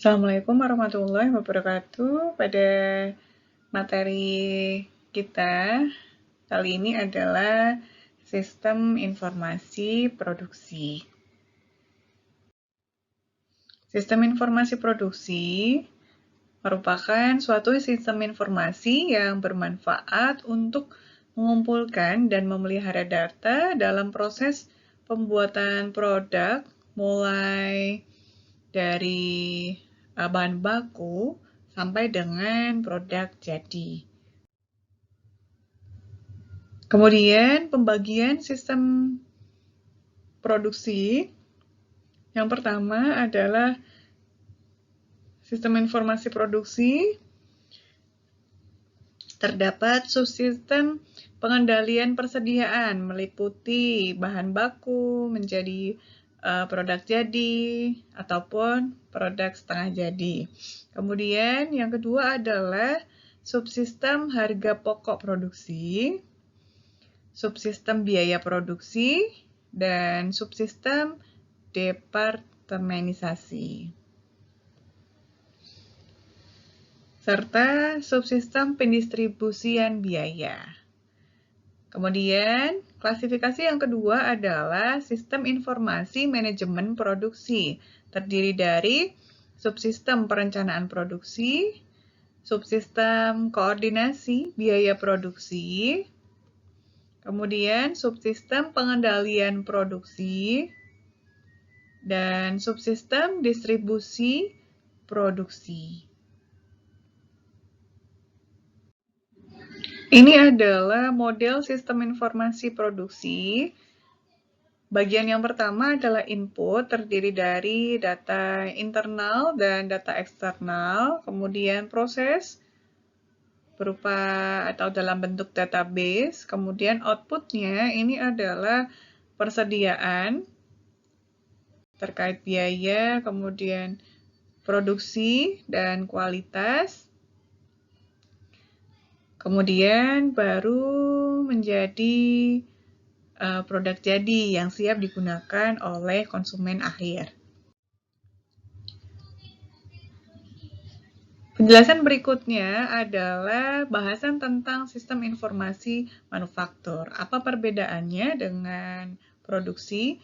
Assalamualaikum warahmatullahi wabarakatuh. Pada materi kita kali ini adalah sistem informasi produksi. Sistem informasi produksi merupakan suatu sistem informasi yang bermanfaat untuk mengumpulkan dan memelihara data dalam proses pembuatan produk, mulai dari bahan baku sampai dengan produk jadi. Kemudian pembagian sistem produksi. Yang pertama adalah sistem informasi produksi. Terdapat subsistem pengendalian persediaan meliputi bahan baku menjadi produk jadi ataupun produk setengah jadi. Kemudian yang kedua adalah subsistem harga pokok produksi, subsistem biaya produksi, dan subsistem departemenisasi, serta subsistem pendistribusian biaya. Kemudian, klasifikasi yang kedua adalah sistem informasi manajemen produksi, terdiri dari subsistem perencanaan produksi, subsistem koordinasi biaya produksi, kemudian subsistem pengendalian produksi, dan subsistem distribusi produksi. Ini adalah model sistem informasi produksi. Bagian yang pertama adalah input, terdiri dari data internal dan data eksternal, kemudian proses berupa atau dalam bentuk database, kemudian outputnya ini adalah persediaan terkait biaya, kemudian produksi dan kualitas, kemudian baru menjadi produk jadi yang siap digunakan oleh konsumen akhir. Penjelasan berikutnya adalah bahasan tentang sistem informasi manufaktur. Apa perbedaannya dengan produksi?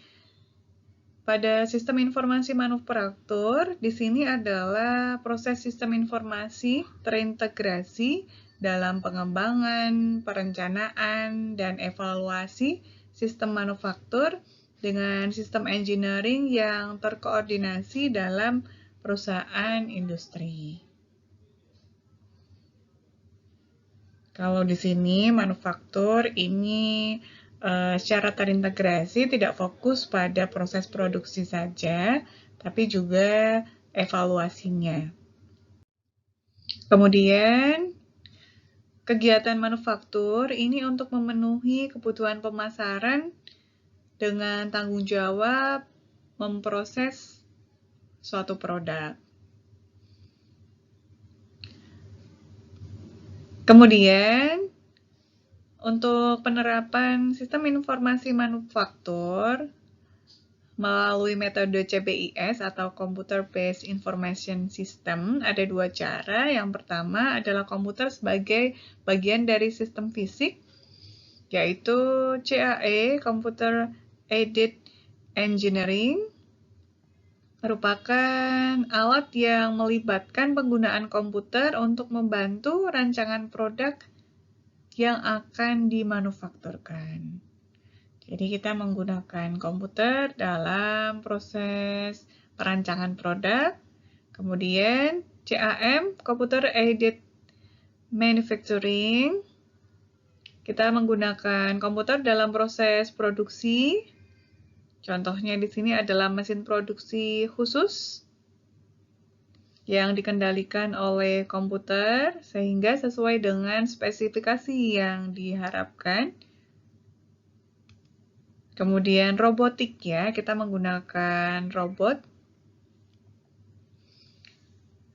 Pada sistem informasi manufaktur, di sini adalah proses sistem informasi terintegrasi dalam pengembangan, perencanaan, dan evaluasi sistem manufaktur dengan sistem engineering yang terkoordinasi dalam perusahaan industri. Kalau di sini manufaktur ini secara terintegrasi tidak fokus pada proses produksi saja, tapi juga evaluasinya. Kemudian, kegiatan manufaktur ini untuk memenuhi kebutuhan pemasaran dengan tanggung jawab memproses suatu produk. Kemudian, untuk penerapan sistem informasi manufaktur melalui metode CBIS atau Computer Based Information System, ada dua cara. Yang pertama adalah komputer sebagai bagian dari sistem fisik, yaitu CAE, Computer Aided Engineering, merupakan alat yang melibatkan penggunaan komputer untuk membantu rancangan produk yang akan dimanufakturkan. Jadi kita menggunakan komputer dalam proses perancangan produk. Kemudian CAM, Computer Aided Manufacturing. Kita menggunakan komputer dalam proses produksi. Contohnya di sini adalah mesin produksi khusus yang dikendalikan oleh komputer sehingga sesuai dengan spesifikasi yang diharapkan. Kemudian robotik ya, kita menggunakan robot.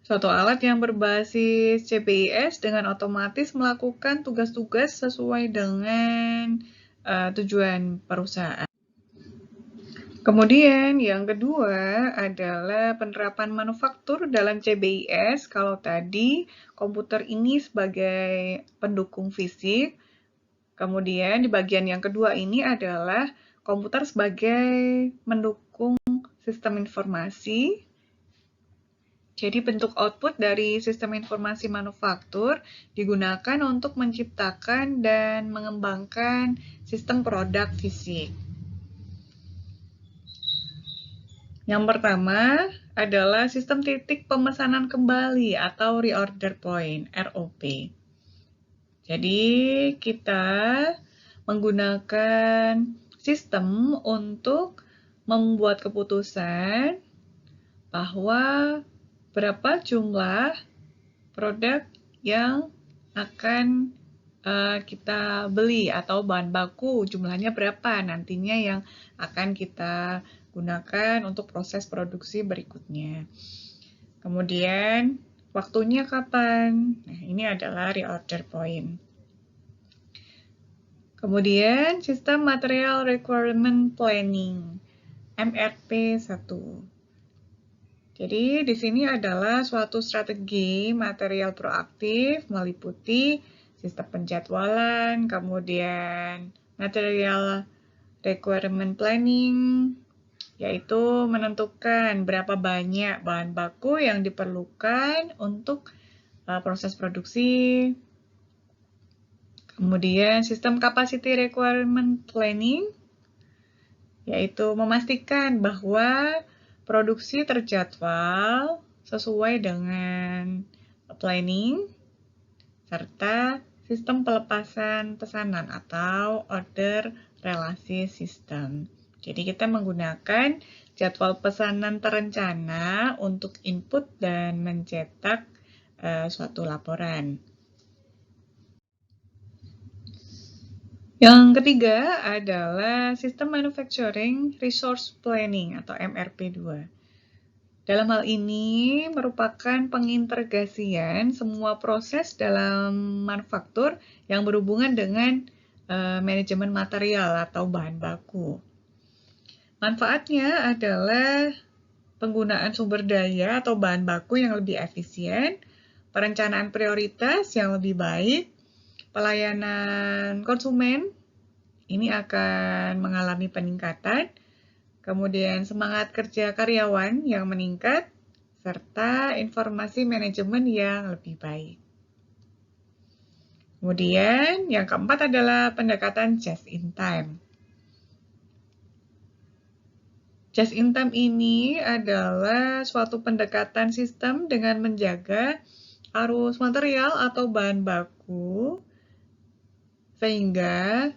Suatu alat yang berbasis CBIS dengan otomatis melakukan tugas-tugas sesuai dengan tujuan perusahaan. Kemudian yang kedua adalah penerapan manufaktur dalam CBIS. Kalau tadi komputer ini sebagai pendukung fisik, kemudian di bagian yang kedua ini adalah komputer sebagai mendukung sistem informasi. Jadi bentuk output dari sistem informasi manufaktur digunakan untuk menciptakan dan mengembangkan sistem produk fisik. Yang pertama adalah sistem titik pemesanan kembali atau reorder point, ROP. Jadi kita menggunakan sistem untuk membuat keputusan bahwa berapa jumlah produk yang akan kita beli atau bahan baku jumlahnya berapa nantinya yang akan kita gunakan untuk proses produksi berikutnya. Kemudian waktunya kapan? Nah, ini adalah reorder point. Kemudian sistem Material Requirement Planning, MRP1. Jadi di sini adalah suatu strategi material proaktif meliputi sistem penjadwalan, kemudian material requirement planning, yaitu menentukan berapa banyak bahan baku yang diperlukan untuk proses produksi. Kemudian sistem capacity requirement planning, yaitu memastikan bahwa produksi terjadwal sesuai dengan planning, serta sistem pelepasan pesanan atau order relasi system. Jadi kita menggunakan jadwal pesanan terencana untuk input dan mencetak suatu laporan. Yang ketiga adalah sistem Manufacturing Resource Planning atau MRP2. Dalam hal ini merupakan pengintegrasian semua proses dalam manufaktur yang berhubungan dengan manajemen material atau bahan baku. Manfaatnya adalah penggunaan sumber daya atau bahan baku yang lebih efisien, perencanaan prioritas yang lebih baik, pelayanan konsumen ini akan mengalami peningkatan, kemudian semangat kerja karyawan yang meningkat, serta informasi manajemen yang lebih baik. Kemudian yang keempat adalah pendekatan just in time. Just in time ini adalah suatu pendekatan sistem dengan menjaga arus material atau bahan baku sehingga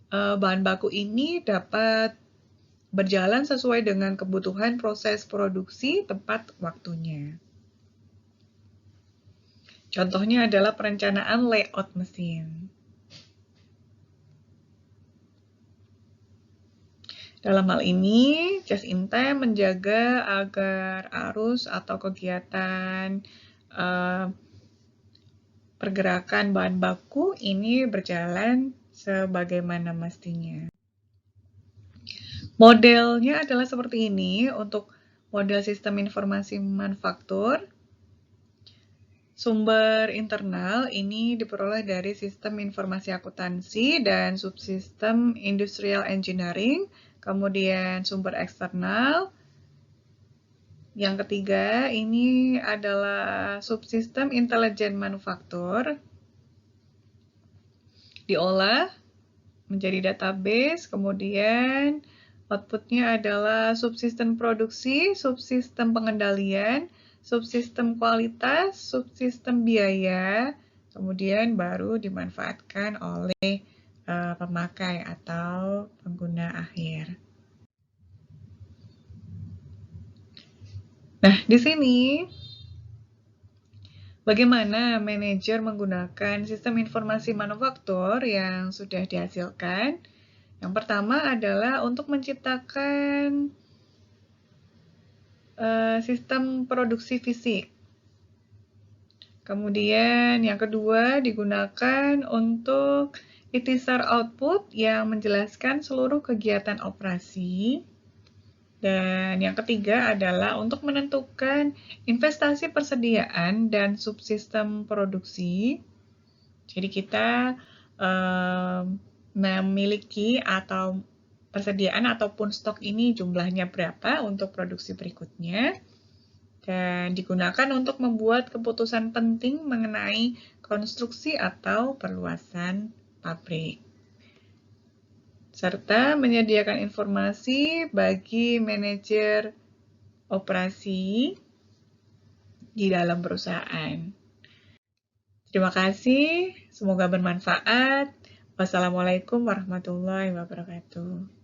bahan baku ini dapat berjalan sesuai dengan kebutuhan proses produksi tepat waktunya. Contohnya adalah perencanaan layout mesin. Dalam hal ini, just in time menjaga agar arus atau kegiatan pergerakan bahan baku ini berjalan sebagaimana mestinya. Modelnya adalah seperti ini untuk model sistem informasi manufaktur. Sumber internal ini diperoleh dari sistem informasi akuntansi dan subsistem industrial engineering. Kemudian sumber eksternal. Yang ketiga ini adalah subsistem intelijen manufaktur. Diolah menjadi database, kemudian outputnya adalah subsistem produksi, subsistem pengendalian, subsistem kualitas, subsistem biaya, kemudian baru dimanfaatkan oleh pemakai atau pengguna akhir. Nah, di sini bagaimana manajer menggunakan sistem informasi manufaktur yang sudah dihasilkan? Yang pertama adalah untuk menciptakan sistem produksi fisik. Kemudian yang kedua digunakan untuk ikhtisar output yang menjelaskan seluruh kegiatan operasi. Dan yang ketiga adalah untuk menentukan investasi persediaan dan subsistem produksi. Jadi kita memiliki atau persediaan ataupun stok ini jumlahnya berapa untuk produksi berikutnya. Dan digunakan untuk membuat keputusan penting mengenai konstruksi atau perluasan pabrik. Serta menyediakan informasi bagi manajer operasi di dalam perusahaan. Terima kasih, semoga bermanfaat. Wassalamualaikum warahmatullahi wabarakatuh.